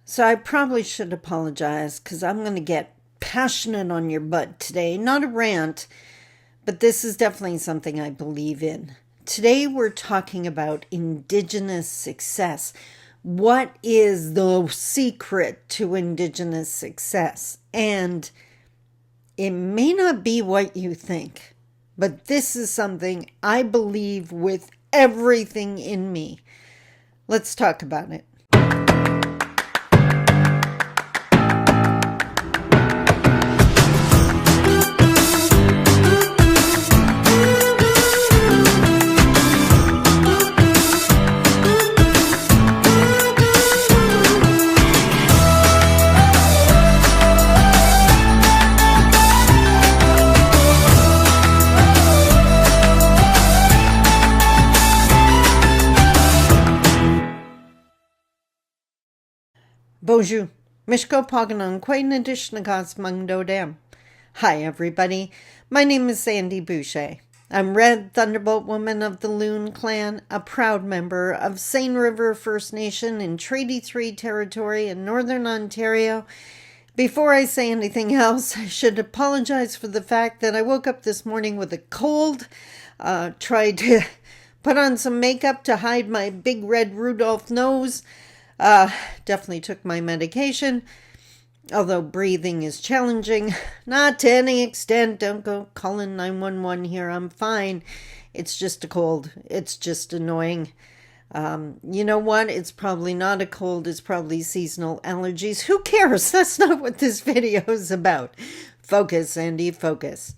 So I probably should apologize because I'm going to get passionate on your butt today. Not a rant, but this is definitely something I believe in. Today we're talking about Indigenous success. What is the secret to Indigenous success? And it may not be what you think, but this is something I believe with everything in me. Let's talk about it. Bonjour. Mishko Paganon, Quainadishnagas Mungdo Dam. Hi, everybody. My name is Sandy Boucher. I'm Red Thunderbolt Woman of the Loon Clan, a proud member of Seine River First Nation in Treaty 3 territory in Northern Ontario. Before I say anything else, I should apologize for the fact that I woke up this morning with a cold, tried to put on some makeup to hide my big red Rudolph nose. Definitely took my medication, although breathing is challenging. Not to any extent. Don't go calling 911 here. I'm fine. It's just a cold. It's just annoying. You know what? It's probably not a cold. It's probably seasonal allergies. Who cares? That's not what this video is about. Focus, Andy, focus.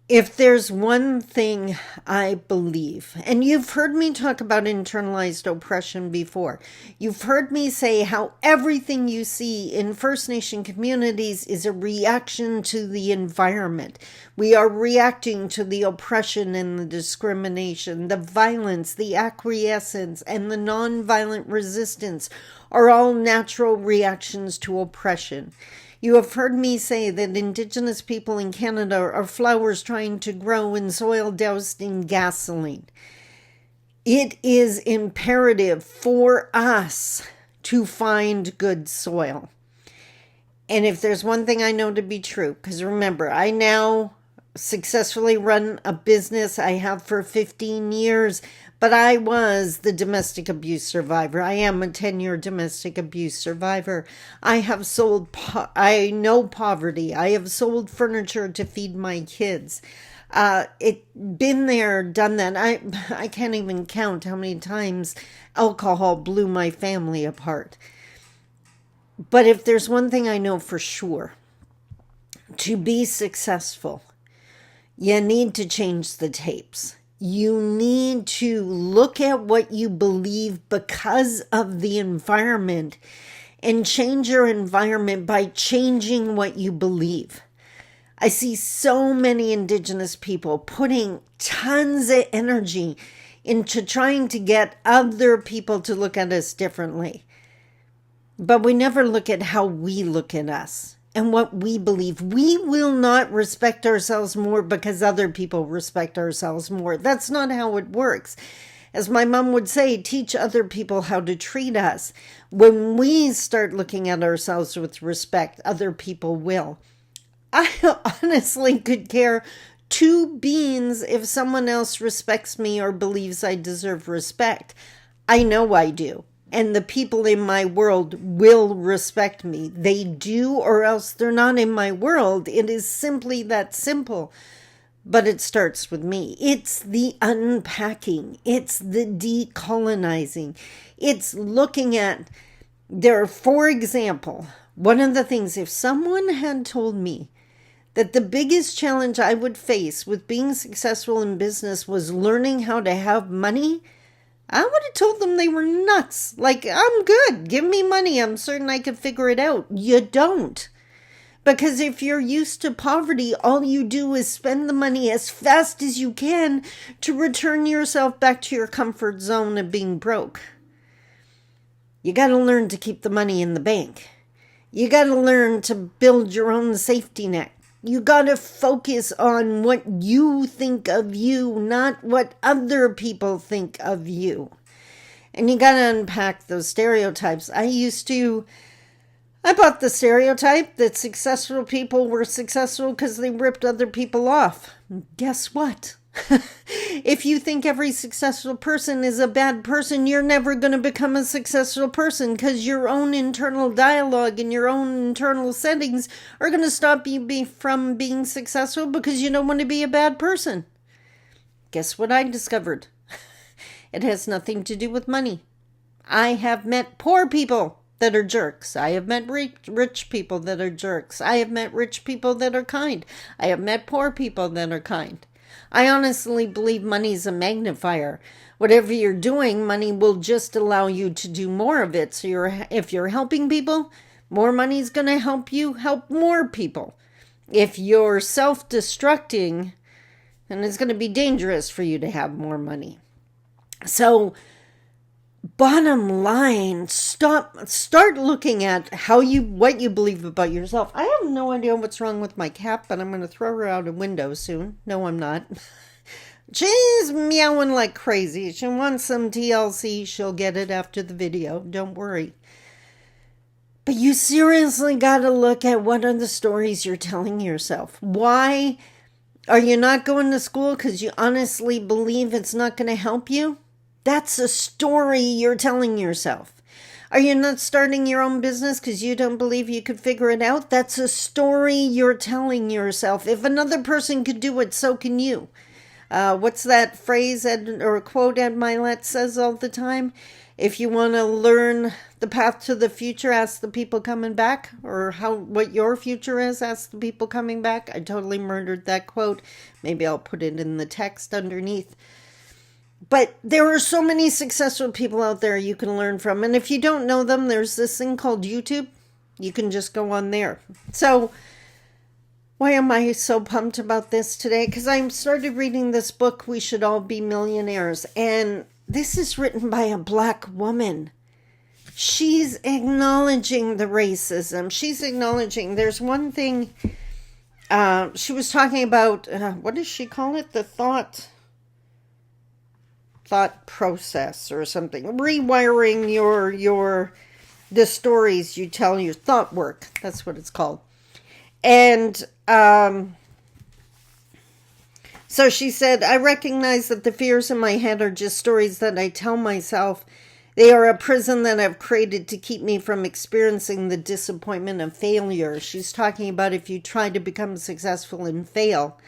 If there's one thing I believe, and you've heard me talk about internalized oppression before, you've heard me say how everything you see in First Nation communities is a reaction to the environment. We are reacting to the oppression and the discrimination, the violence, the acquiescence, and the nonviolent resistance are all natural reactions to oppression. You have heard me say that Indigenous people in Canada are flowers trying to grow in soil doused in gasoline. It is imperative for us to find good soil. And if there's one thing I know to be true, because remember, I now successfully run a business I have for 15 years, but I was the domestic abuse survivor. I am a 10-year domestic abuse survivor. I have I know poverty. I have sold furniture to feed my kids. Been there, done that. I can't even count how many times alcohol blew my family apart. But if there's one thing I know for sure, to be successful, you need to change the tapes. You need to look at what you believe because of the environment and change your environment by changing what you believe. I see so many Indigenous people putting tons of energy into trying to get other people to look at us differently. But we never look at how we look at us and what we believe. We will not respect ourselves more because other people respect ourselves more. That's not how it works. As my mom would say, teach other people how to treat us. When we start looking at ourselves with respect, other people will. I honestly could care two beans if someone else respects me or believes I deserve respect. I know I do. And the people in my world will respect me. They do, or else they're not in my world. It is simply that simple. But it starts with me. It's the unpacking. It's the decolonizing. It's looking at, for example, one of the things, if someone had told me that the biggest challenge I would face with being successful in business was learning how to have money, I would have told them they were nuts. Like, I'm good. Give me money. I'm certain I could figure it out. You don't. Because if you're used to poverty, all you do is spend the money as fast as you can to return yourself back to your comfort zone of being broke. You got to learn to keep the money in the bank. You got to learn to build your own safety net. You got to focus on what you think of you, not what other people think of you. And you got to unpack those stereotypes. I bought the stereotype that successful people were successful because they ripped other people off. Guess what? If you think every successful person is a bad person, you're never going to become a successful person, because your own internal dialogue and your own internal settings are going to stop you from being successful because you don't want to be a bad person. Guess what I discovered? It has nothing to do with money. I have met poor people that are jerks. I have met rich people that are jerks. I have met rich people that are kind. I have met poor people that are kind. I honestly believe money's a magnifier. Whatever you're doing, money will just allow you to do more of it. So if you're helping people, more money's going to help you help more people. If you're self-destructing, then it's going to be dangerous for you to have more money. So, bottom line, start looking at what you believe about yourself. I have no idea what's wrong with my cat, but I'm going to throw her out a window soon. No, I'm not. She's meowing like crazy. She wants some TLC. She'll get it after the video. Don't worry. But you seriously got to look at what are the stories you're telling yourself. Why are you not going to school? Because you honestly believe it's not going to help you? That's a story you're telling yourself. Are you not starting your own business because you don't believe you could figure it out? That's a story you're telling yourself. If another person could do it, so can you. What's that phrase or quote Ed Milet says all the time? If you want to learn the path to the future, ask the people coming back. Or what your future is, ask the people coming back. I totally murdered that quote. Maybe I'll put it in the text underneath. But there are so many successful people out there you can learn from. And if you don't know them, there's this thing called YouTube. You can just go on there. So why am I so pumped about this today? Because I started reading this book, We Should All Be Millionaires. And this is written by a Black woman. She's acknowledging the racism. She's acknowledging there's one thing. She was talking about, what does she call it? The thought process or something. Rewiring the stories you tell, your thought work. That's what it's called. And so she said, I recognize that the fears in my head are just stories that I tell myself. They are a prison that I've created to keep me from experiencing the disappointment of failure. She's talking about if you try to become successful and fail.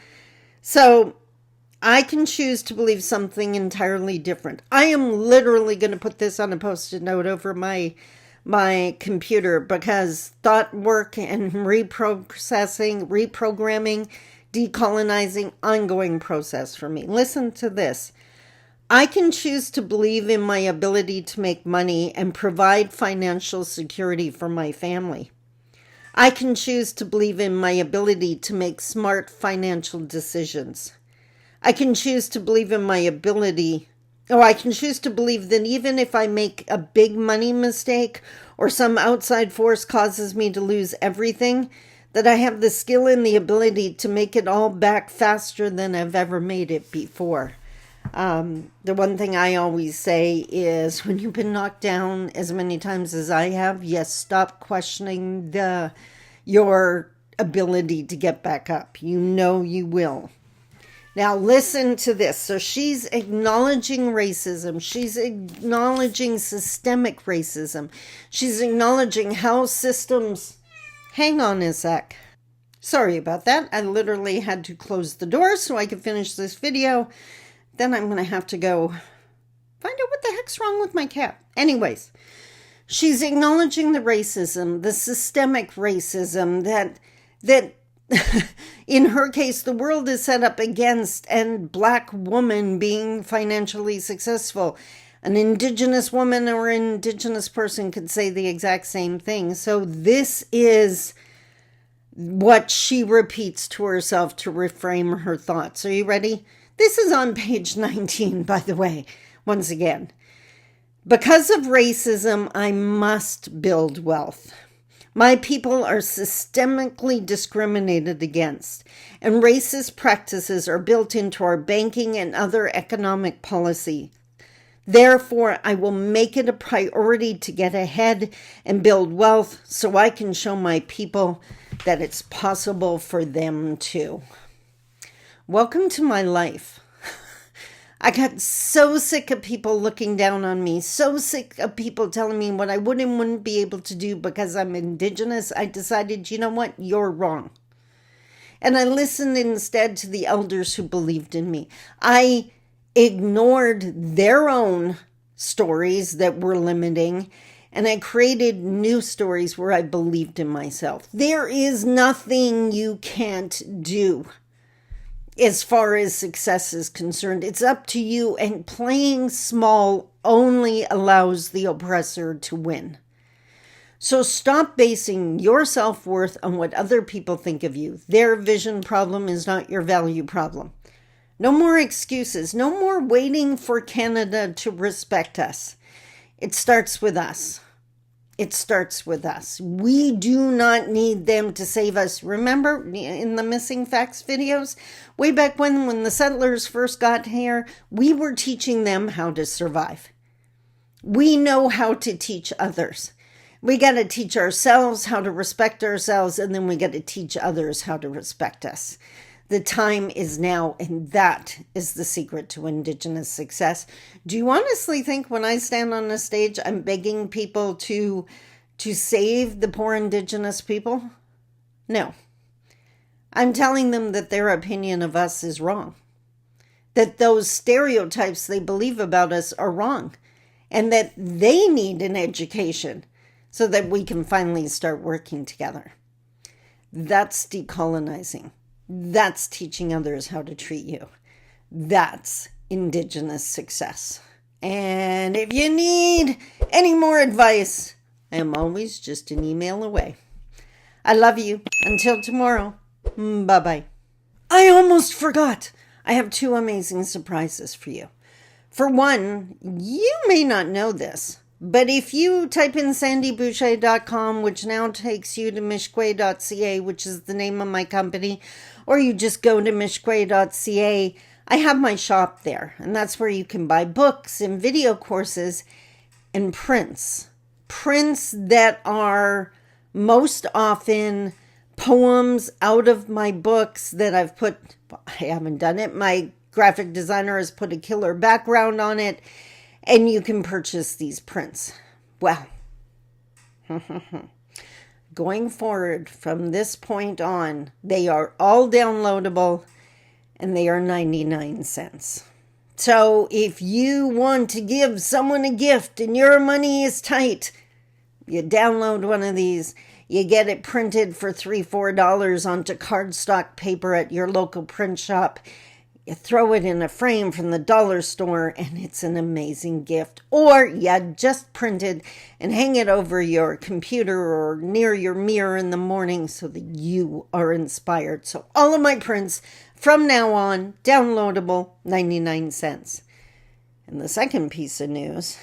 So I can choose to believe something entirely different. I am literally going to put this on a Post-it note over my computer, because thought work and reprogramming, decolonizing, ongoing process for me. Listen to this. I can choose to believe in my ability to make money and provide financial security for my family. I can choose to believe in my ability to make smart financial decisions. I can choose to believe in my ability, or I can choose to believe that even if I make a big money mistake or some outside force causes me to lose everything, that I have the skill and the ability to make it all back faster than I've ever made it before. The one thing I always say is, when you've been knocked down as many times as I have, yes, stop questioning your ability to get back up. You know you will. Now listen to this. So she's acknowledging racism. She's acknowledging systemic racism. She's acknowledging how systems... Hang on a sec. Sorry about that. I literally had to close the door so I could finish this video. Then I'm going to have to go find out what the heck's wrong with my cat. Anyways, she's acknowledging the racism, the systemic racism that in her case, the world is set up against and Black woman being financially successful. An Indigenous woman or an Indigenous person could say the exact same thing. So this is what she repeats to herself to reframe her thoughts. Are you ready? This is on page 19, by the way, once again. Because of racism, I must build wealth. My people are systemically discriminated against, and racist practices are built into our banking and other economic policy. Therefore, I will make it a priority to get ahead and build wealth so I can show my people that it's possible for them too. Welcome to my life. I got so sick of people looking down on me, so sick of people telling me what I would and wouldn't be able to do because I'm Indigenous. I decided, you know what? You're wrong. And I listened instead to the elders who believed in me. I ignored their own stories that were limiting, and I created new stories where I believed in myself. There is nothing you can't do as far as success is concerned. It's up to you, and playing small only allows the oppressor to win. So stop basing your self-worth on what other people think of you. Their vision problem is not your value problem. No more excuses. No more waiting for Canada to respect us. It starts with us. It starts with us. We do not need them to save us. Remember in the Missing Facts videos? Way back when the settlers first got here, we were teaching them how to survive. We know how to teach others. We got to teach ourselves how to respect ourselves, and then we got to teach others how to respect us. The time is now, and that is the secret to Indigenous success. Do you honestly think when I stand on a stage, I'm begging people to save the poor Indigenous people? No. I'm telling them that their opinion of us is wrong. That those stereotypes they believe about us are wrong. And that they need an education so that we can finally start working together. That's decolonizing. That's teaching others how to treat you. That's Indigenous success. And if you need any more advice, I am always just an email away. I love you. Until tomorrow. Bye-bye. I almost forgot. I have 2 amazing surprises for you. For one, you may not know this, but if you type in sandyboucher.com, which now takes you to mishkwe.ca, which is the name of my company, or you just go to mishkwe.ca, I have my shop there. And that's where you can buy books and video courses and prints. Prints that are most often poems out of my books that I've put, I haven't done it, my graphic designer has put a killer background on it, and you can purchase these prints. Well, going forward from this point on, they are all downloadable, and they are 99 cents. So if you want to give someone a gift and your money is tight, you download one of these. You get it printed for $3-4 onto cardstock paper at your local print shop. You throw it in a frame from the dollar store, and it's an amazing gift. Or you just print it and hang it over your computer or near your mirror in the morning so that you are inspired. So all of my prints from now on, downloadable, 99 cents. And the second piece of news,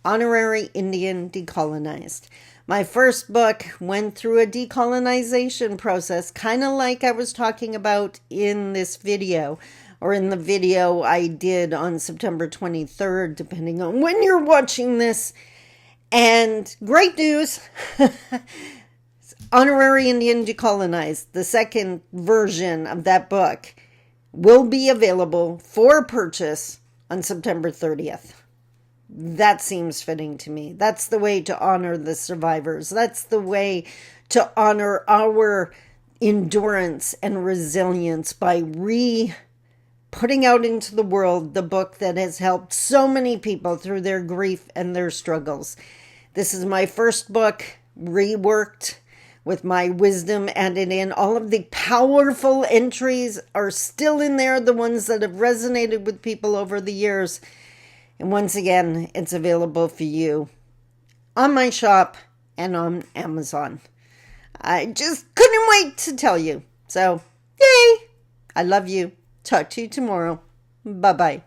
Honorary Indian Decolonized. My first book went through a decolonization process, kind of like I was talking about in this video, or in the video I did on September 23rd, depending on when you're watching this. And great news, Honorary Indian Decolonized, the second version of that book, will be available for purchase on September 30th. That seems fitting to me. That's the way to honor the survivors. That's the way to honor our endurance and resilience by putting out into the world the book that has helped so many people through their grief and their struggles. This is my first book, reworked with my wisdom added in. All of the powerful entries are still in there, the ones that have resonated with people over the years. And once again, it's available for you on my shop and on Amazon. I just couldn't wait to tell you. So, yay! I love you. Talk to you tomorrow. Bye-bye.